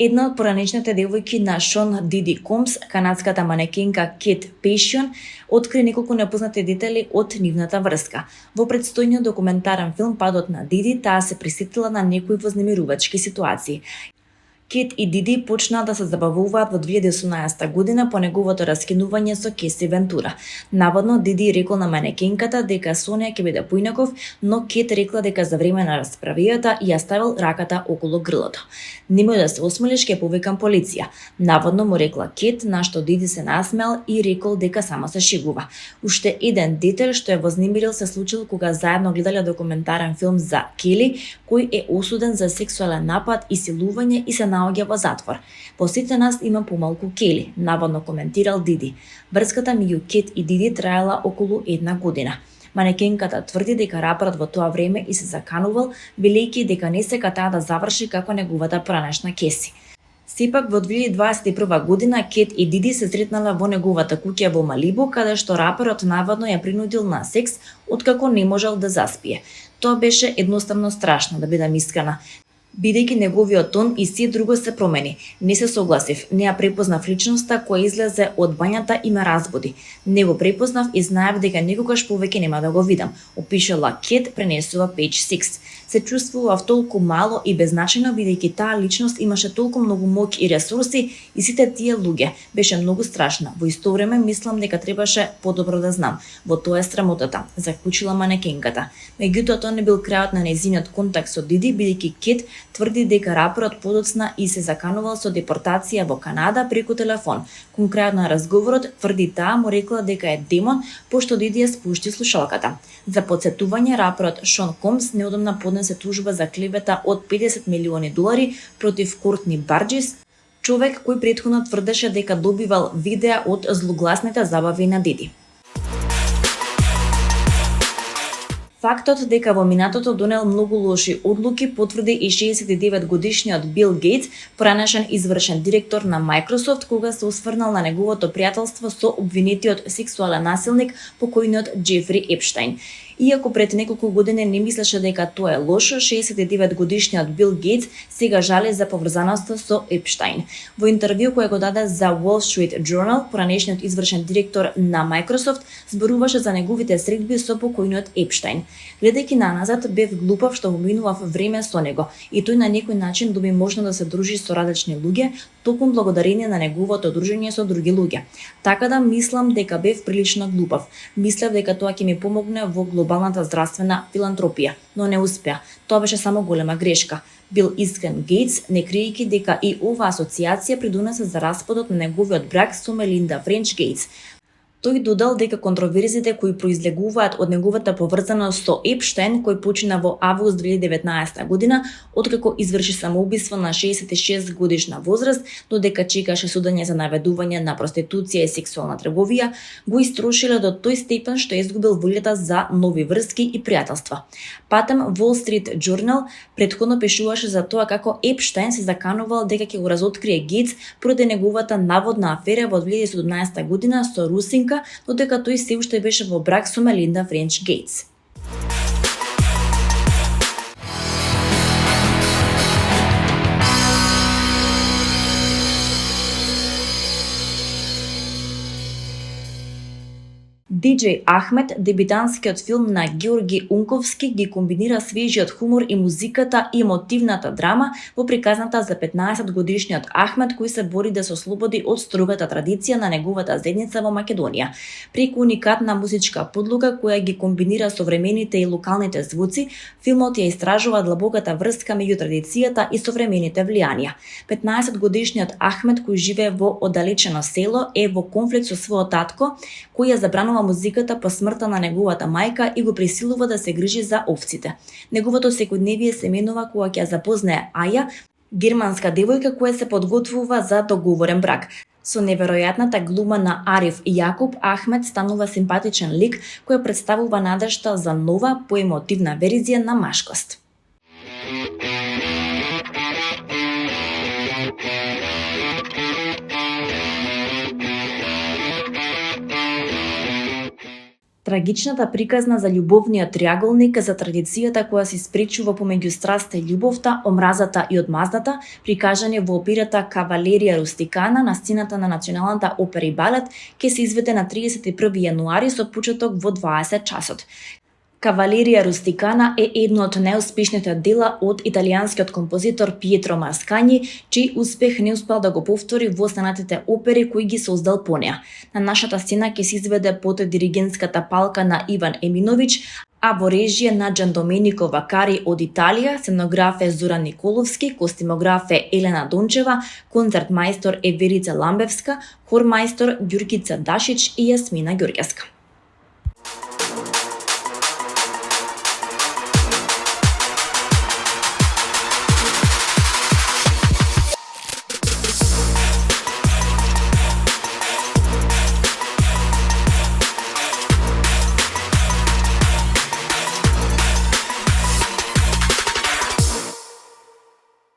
Една од поранешните девојки на Шон Диди Комс, канадската манекенка Кет Пейшион, откри неколку непознати детали од нивната врска. Во претстојниот документарен филм Падот на Диди, таа се присетила на некои вознемирувачки ситуации. Кет и Диди почнаа да се забавуваат во 2018 година по неговото раскинување со Кеси Вентура. Наводно, Диди рекол на манекенката дека со неа ќе биде поинаков, но Кет рекла дека за време на расправијата ја ставил раката околу грлото. Немој да се осмелиш, ќе повикам полиција. Наводно му рекла Кет, на што Диди се насмеал и рекол дека само се шегува. Уште еден детел што ја вознемирил се случил кога заедно гледале документарен филм за Кели, кој е осуден за сексуален напад и силување и се наоѓа во затвор. По сите нас има помалку Кели, наводно коментирал Диди. Врската меѓу Кет и Диди траела околу една година. Манекенката тврди дека раперот во тоа време и се заканувал, велејќи дека не сека таа да заврши како неговата пранешна Кеси. Сепак во 2021 година Кет и Диди се сретнала во неговата куќа во Малибу, каде што раперот наводно ја принудил на секс откако не можел да заспие. Тоа беше едноставно страшно, да бидам искрена. Бидејќи неговиот тон и се друго се промени. Не се согласив, не ја препознав личноста која излезе од бањата и ме разбуди. Не го препознав и знаев дека никогаш повеќе нема да го видам, опишала Кет, пренесува Page 6. Се чувствував толку мало и беззначајно бидејќи таа личност имаше толку многу моќ и ресурси и сите тие луѓе. Беше многу страшна. Во исто време мислам дека требаше подобро да знам. Во тоа е срамотата, заклучила манекенката. Меѓутоа тоа не бил крајот на нејзиниот контакт со Диди, бидејќи Кет тврди дека раперот подоцна и се заканувал со депортација во Канада преку телефон. Кон крајот на разговорот тврди таа му рекла дека е демон, пошто Диди ја спушти слушалката. За потсетување, раперот Шон Комс неодамна поднесе тужба за клевета од $50 милиони против Кортни Барџис, човек кој претходно тврдеше дека добивал видеа од злогласните забави на Диди. Фактот дека во минатото донел многу лоши одлуки потврди и 69-годишниот Бил Гейтс, поранешен извршен директор на Microsoft, кога се осврнал на неговото пријателство со обвинетиот сексуален насилник покојниот Џефри Епштајн. Иако пред неколку години не мислеше дека тоа е лошо, 69-годишниот Бил Гейтс сега жали за поврзаноста со Епштајн. Во интервју кое го даде за Wall Street Journal, поранешниот извршен директор на Microsoft зборуваше за неговите средби со покојниот Епштајн. Гледајќи наназад, бев глупав што поминував време со него и тој на некој начин доби можно да се дружи со различни луѓе, токму благодарение на неговото дружење со други луѓе. Така да мислам дека бев прилично глупав. Мислев дека тоа ќе ми помогне во глобалната здравствена филантропија, но не успеа. Тоа беше само голема грешка. Бил искрен Гейтс, не криејќи дека и оваа асоциација придонесе за распадот на неговиот брак со Мелинда Френч Гейтс. Тој додал дека контроверзите кои произлегуваат од неговата поврзаност со Епштајн, кој почина во август 2019 година, откако изврши самоубиство на 66 годишна возраст, додека чекаше судење за наведување на проституција и сексуална трговија, го истрошиле до тој степен што изгубил волјата за нови врски и пријателства. Патем Wall Street Journal претходно пишуваше за тоа како Епштајн се заканувал дека ќе го разоткрие Гейтс поради неговата наводна афера во 2017 година со русинка, додека тој се уште беше во брак со Мелинда Френч Гейтс. Диџеј Ахмет, дебитанскиот филм на Георги Унковски, ги комбинира свежиот хумор и музиката и емотивната драма во приказната за 15-годишниот Ахмет кој се бори да се ослободи од строгата традиција на неговата заедница во Македонија. Преку уникатна музичка подлога која ги комбинира современите и локалните звуци, филмот ја истражува длабоката врска меѓу традицијата и современите влијанија. 15-годишниот Ахмет кој живее во оддалечено село е во конфликт со својот татко, кој ја забранува музиката по смртта на неговата мајка и го присилува да се грижи за овците. Неговото секојдневие се менува кога ќе запознае Аја, германска девојка која се подготвува за договорен брак. Со неверојатната глума на Ариф Јакуб, Ахмет станува симпатичен лик кој представува надежта за нова, поемотивна верзија на машкост. Трагичната приказна за љубовниот триаголник за традицијата која се испречува помеѓу страста и љубовта, омразата и одмазната, прикажани во операта Кавалерија Рустикана на сцената на Националната опера и балет, ќе се изведе на 31 јануари со почеток во 20 часот. Кавалерија Рустикана е едно од најуспешните дела од италијанскиот композитор Пиетро Маскањи, чиј успех не успел да го повтори во останатите опери кои ги создал по неа. На нашата сцена ќе се изведе под диригентската палка на Иван Еминовиќ, а во режија на Џандоменико Вакари од Италија, сценограф е Зоран Николовски, костимограф е Елена Дончева, концертмајстор е Верица Ламбевска, хормајстор Ѓуркица Дашич и Јасмина Ѓурѓевска.